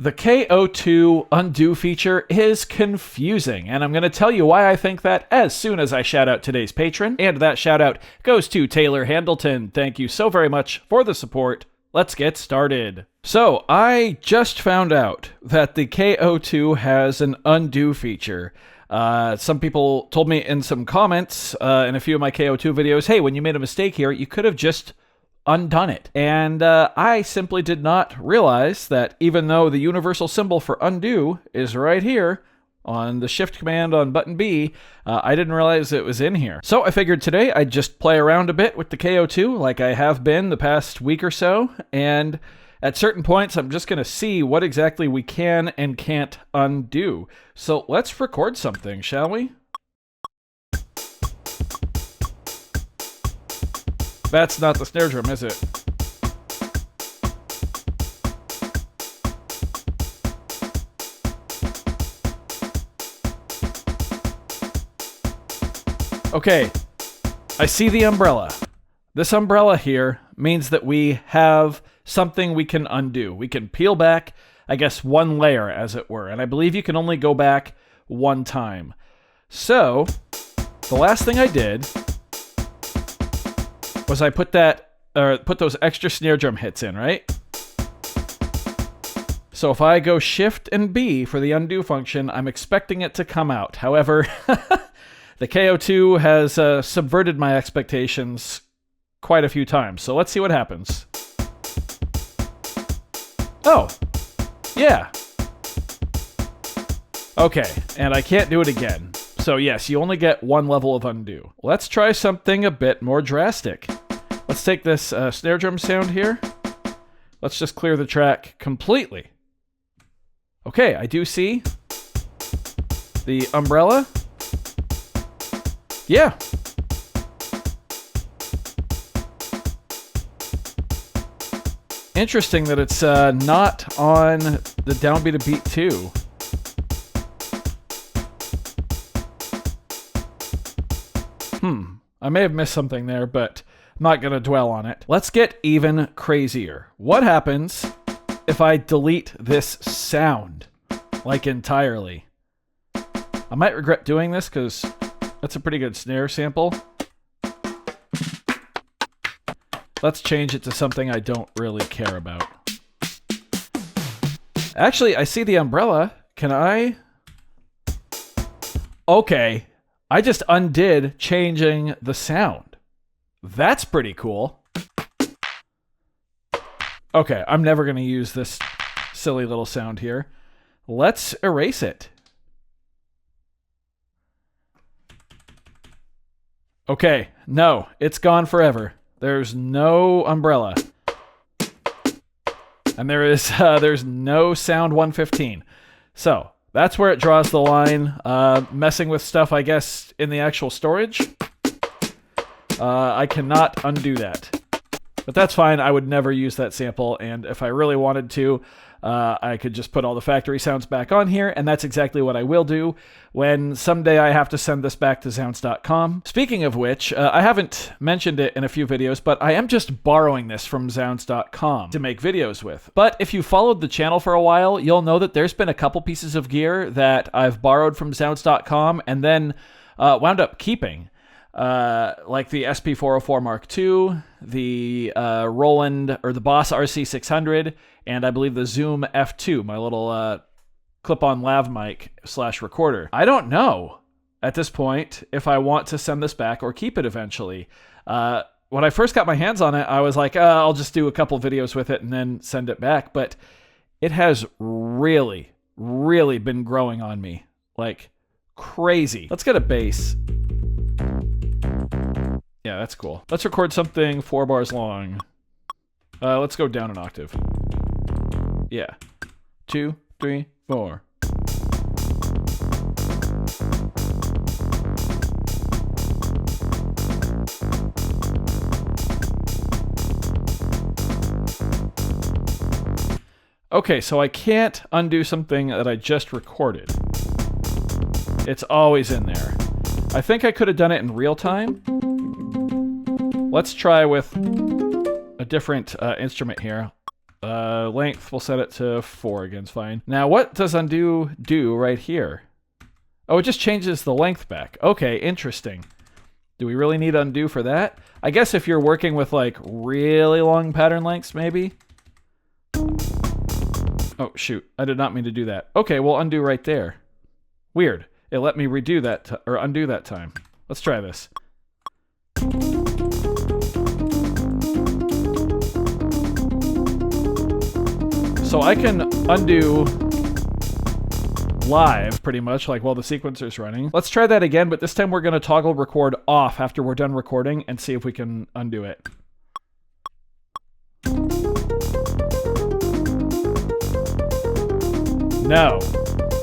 The KO2 undo feature is confusing, and I'm going to tell you why I think that as soon as I shout out today's patron, and that shout out goes to Taylor Handleton. Thank you so very much for the support. Let's get started. So, I just found out that the KO2 has an undo feature. Some people told me in some comments in a few of my KO2 videos, hey, when you made a mistake here, you could have just undone it. And I simply did not realize that even though the universal symbol for undo is right here on the shift command on button B, I didn't realize it was in here. So I figured today I'd just play around a bit with the KO2 like I have been the past week or so, and at certain points I'm just going to see what exactly we can and can't undo. So let's record something, shall we? That's not the snare drum, is it? Okay, I see the umbrella. This umbrella here means that we have something we can undo. We can peel back, I guess, one layer, as it were. And I believe you can only go back one time. So, the last thing I did was I put those extra snare drum hits in, right? So if I go Shift and B for the undo function, I'm expecting it to come out. However, the KO2 has subverted my expectations quite a few times. So let's see what happens. Oh, yeah. Okay, and I can't do it again. So yes, you only get one level of undo. Let's try something a bit more drastic. Let's take this snare drum sound here. Let's just clear the track completely. Okay, I do see the umbrella. Yeah. Interesting that it's not on the downbeat of beat 2. I may have missed something there, but I'm not going to dwell on it. Let's get even crazier. What happens if I delete this sound, like entirely? I might regret doing this because that's a pretty good snare sample. Let's change it to something I don't really care about. Actually, I see the umbrella. Can I? Okay. I just undid changing the sound. That's pretty cool. Okay, I'm never going to use this silly little sound here. Let's erase it. Okay, no, it's gone forever. There's no umbrella. And there's no sound 115. So, that's where it draws the line. Messing with stuff, I guess, in the actual storage. I cannot undo that. But that's fine. I would never use that sample. And if I really wanted to, I could just put all the factory sounds back on here. And that's exactly what I will do when someday I have to send this back to Zounds.com. Speaking of which, I haven't mentioned it in a few videos, but I am just borrowing this from Zounds.com to make videos with. But if you followed the channel for a while, you'll know that there's been a couple pieces of gear that I've borrowed from Zounds.com and then wound up keeping. Like the SP404 Mark II, the Roland, or the Boss RC600, and I believe the Zoom F2, my little clip-on lav mic / recorder. I don't know at this point if I want to send this back or keep it eventually. When I first got my hands on it, I was like, I'll just do a couple videos with it and then send it back. But it has really, really been growing on me. Like, crazy. Let's get a bass. Yeah, that's cool. Let's record something 4 bars long. Let's go down an octave. Yeah. 2, 3, 4. Okay, so I can't undo something that I just recorded. It's always in there. I think I could have done it in real time. Let's try with a different instrument here. Length, we'll set it to 4 again, it's fine. Now, what does undo do right here? Oh, it just changes the length back. Okay, interesting. Do we really need undo for that? I guess if you're working with like really long pattern lengths, maybe. Oh, shoot. I did not mean to do that. Okay, well, undo right there. Weird. It let me redo that, or undo that time. Let's try this. So I can undo live, pretty much, like while the sequencer's running. Let's try that again, but this time we're going to toggle record off after we're done recording and see if we can undo it. No.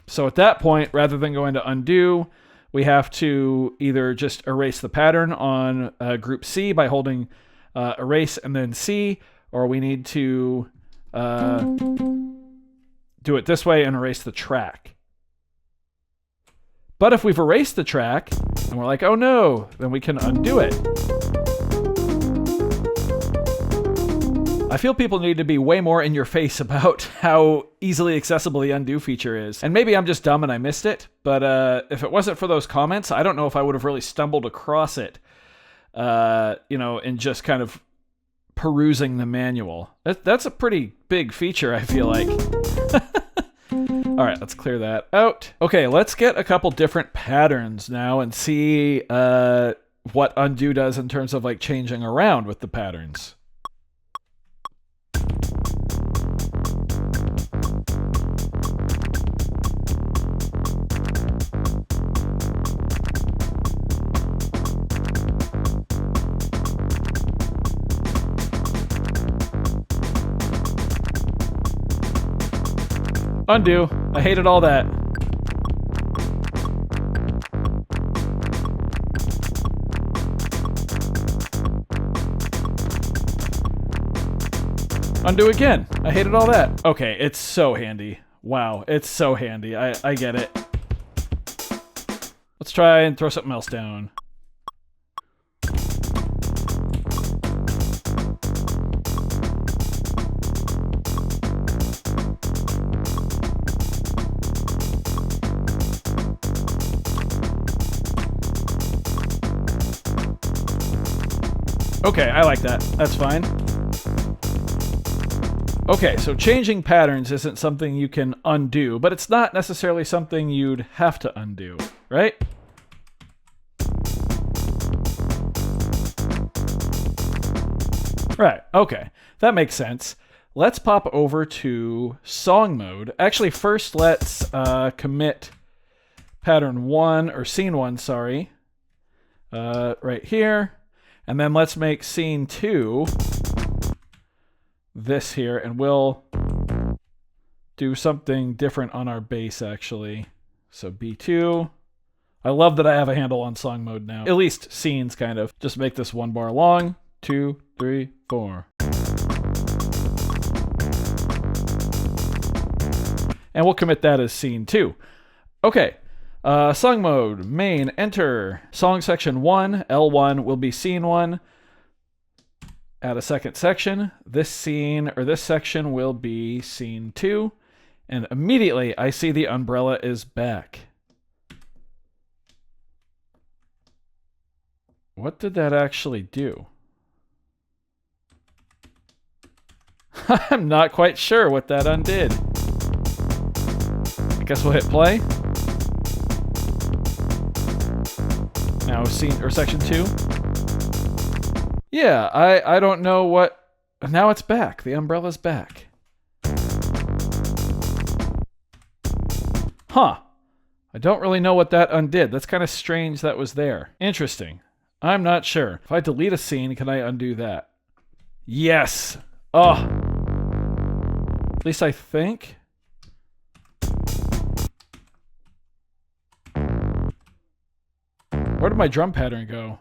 So at that point, rather than going to undo, we have to either just erase the pattern on group C by holding erase and then C, or we need to do it this way and erase the track. But if we've erased the track and we're like, oh no, then we can undo it. I feel people need to be way more in your face about how easily accessible the undo feature is. And maybe I'm just dumb and I missed it, but if it wasn't for those comments, I don't know if I would have really stumbled across it, you know, in just kind of perusing the manual. That's a pretty big feature, I feel like. All right, let's clear that out. Okay, let's get a couple different patterns now and see what undo does in terms of like changing around with the patterns. Undo. I hated all that. Undo again. I hated all that. Okay, it's so handy. Wow, it's so handy. I get it. Let's try and throw something else down. Okay, I like that. That's fine. Okay, so changing patterns isn't something you can undo, but it's not necessarily something you'd have to undo, right? Right, okay. That makes sense. Let's pop over to song mode. Actually, first let's commit pattern 1, or scene 1, sorry. Right here. And then let's make scene 2 this here, and we'll do something different on our bass, actually. So B2. I love that I have a handle on song mode now. At least scenes, kind of. Just make this 1 bar long. 2, 3, 4. And we'll commit that as scene 2. Okay. Song mode, main, enter. Song section 1, L1 will be scene 1. Add a second section. This scene, or this section, will be scene 2. And immediately I see the umbrella is back. What did that actually do? I'm not quite sure what that undid. I guess we'll hit play. Now scene, or section 2. Yeah, I don't know what... Now it's back. The umbrella's back. Huh. I don't really know what that undid. That's kind of strange that was there. Interesting. I'm not sure. If I delete a scene, can I undo that? Yes! Oh. At least I think. Where did my drum pattern go?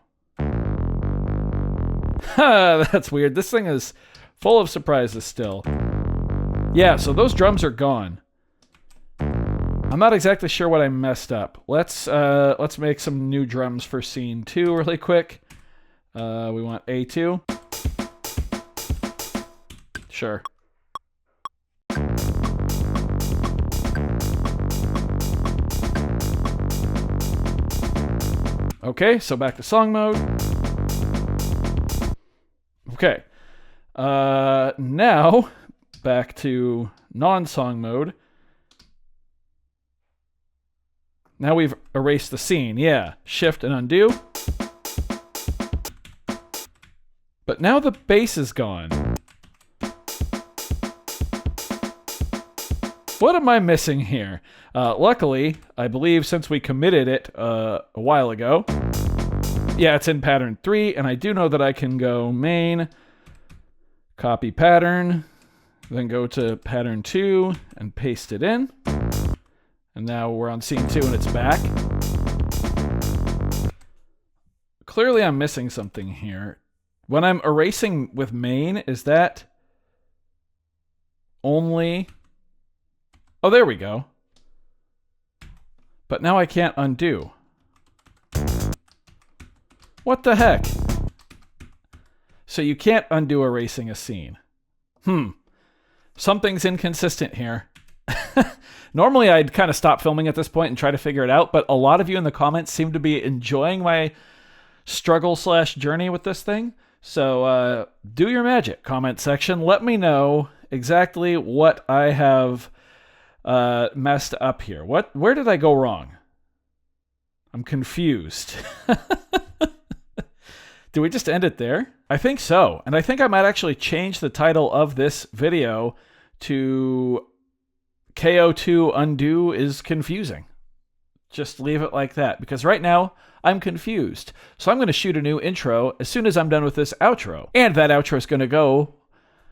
Ha, that's weird. This thing is full of surprises still. Yeah, so those drums are gone. I'm not exactly sure what I messed up. Let's make some new drums for scene 2 really quick. We want A2. Sure. Okay, so back to song mode. Okay. Now, back to non-song mode. Now we've erased the scene. Yeah, shift and undo. But now the bass is gone. What am I missing here? Luckily, I believe since we committed it a while ago, yeah, it's in pattern 3, and I do know that I can go main, copy pattern, then go to pattern 2 and paste it in. And now we're on scene 2 and it's back. Clearly I'm missing something here. When I'm erasing with main, is that only... Oh, there we go. But now I can't undo. What the heck? So you can't undo erasing a scene. Something's inconsistent here. Normally I'd kind of stop filming at this point and try to figure it out, but a lot of you in the comments seem to be enjoying my struggle/journey with this thing. So do your magic, comment section. Let me know exactly what I have messed up here. Where did I go wrong? I'm confused. Do we just end it there? I think so. And I think I might actually change the title of this video to KO2 Undo is Confusing. Just leave it like that, because right now I'm confused. So I'm going to shoot a new intro as soon as I'm done with this outro. And that outro is going to go,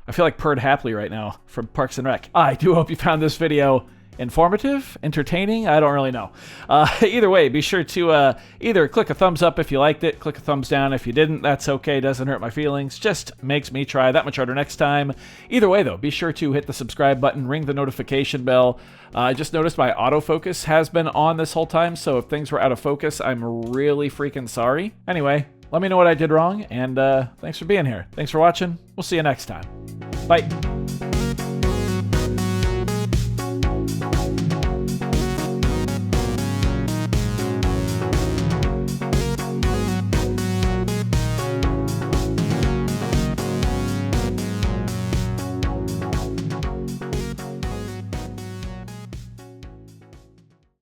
I feel like Purred Happily right now from Parks and Rec. I do hope you found this video informative, entertaining, I don't really know. Either way, be sure to either click a thumbs up if you liked it, click a thumbs down if you didn't. That's okay, doesn't hurt my feelings, just makes me try that much harder next time. Either way though, be sure to hit the subscribe button, ring the notification bell. I just noticed my autofocus has been on this whole time, so if things were out of focus, I'm really freaking sorry. Anyway, let me know what I did wrong, and thanks for being here. Thanks for watching. We'll see you next time. Bye.